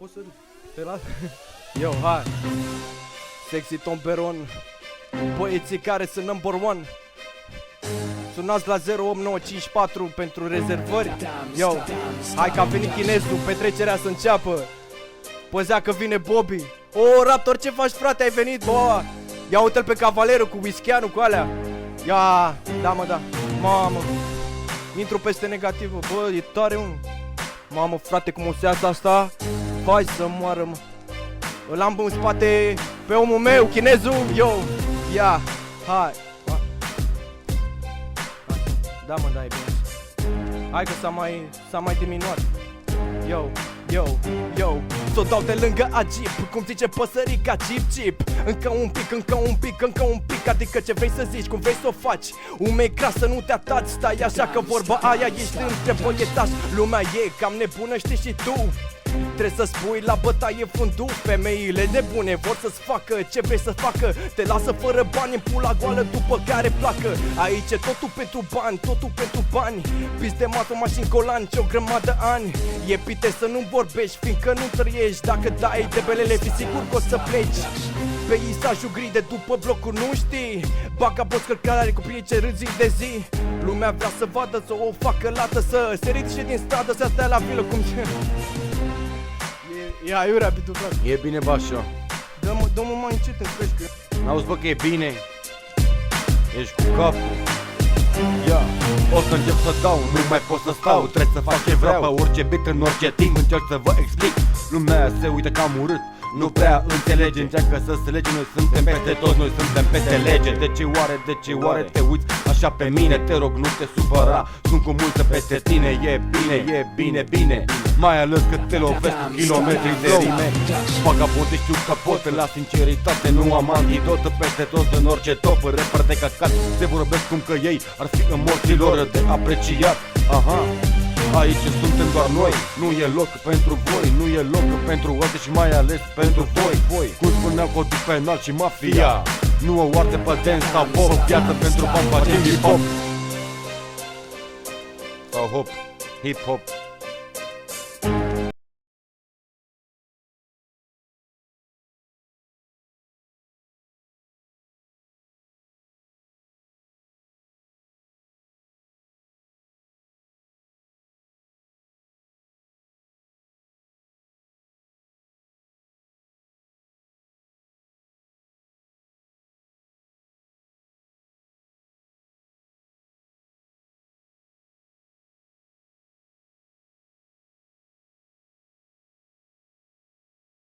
poți să te las? Yo, hai. Sexy Tomberon, băieții care sunt number one. Sunați la 08954 pentru rezervări. Yo, hai că a venit chinezul, petrecerea să înceapă. Păzea că vine Bobby. O, Raptor, ce faci, frate, ai venit, bă? Ia uite-l pe cavalerul cu whisky-anul, cu alea. Ia, da mă, da. Mamă, intru peste negativă, bă, e tare, mă. Mamă, frate, cum o sează asta. Vai să moară, mă. Îl am în spate pe omul meu, chinezul. Yo, ia, hai. Da mă, da, e bine. Hai că s-a mai diminuat. Yo, yo, yo. S-o dau de lângă agip, cum zice păsărica, chip, chip. Încă un pic, încă un pic, încă un pic. Adică ce vrei să zici, cum vrei să o faci. Umei crasă, nu te ataci, stai așa că vorba aia ești între băietași. Lumea e cam nebună, știi și tu. Trebuie să spui la bătaie fundul. Femeile nebune vor să-ți facă ce vrei să facă. Te lasă fără bani în pula goală, după care placă. Aici e totul pentru bani, totul pentru bani. Pis de masă, mașini colanci, o grămadă ani. E pite să nu vorbești, fiindcă nu trăiești. Dacă dai de belele, fi sigur că o să pleci. Peisajul gri de după blocul, nu știi. Bagaboți călcare cu prieteni râzi de zi. Lumea vrea să vadă, să o facă lată, să se ridice din stradă, să stea la vilă cum ce. Ia, iurea, bitu, frate. E bine, bașo. Dă-mă mai încet în creșcă. N-auzi, bă, că e bine. Ești cu capul. Ia, o să încep să dau, nu mai pot să stau. Trebuie să fac ce vreau, pe orice beat, în orice timp. Încerc să vă explic. Lumea se uită cam urât, nu prea înțelege. Încearcă să se lege, noi suntem peste toți, noi suntem peste lege. De ce oare te uiți așa pe mine? Te rog, nu te supăra, sunt cu multă peste tine. E bine, mai ales că te lovesc cu kilometri de rime. Vagabonde știu că pot, la sinceritate nu am antidotă. Peste tot, în orice top, rapper de căcat. Se vorbesc cum că ei ar fi în morții lor de apreciat. Aha, aici suntem doar noi, nu e loc pentru voi, nu e loc pentru alții și mai ales pentru voi. Cum spuneau codul penal și mafia, nu o oarte pe dance sau pop. Viață pentru bani facem hip-hop sau hop, hip-hop.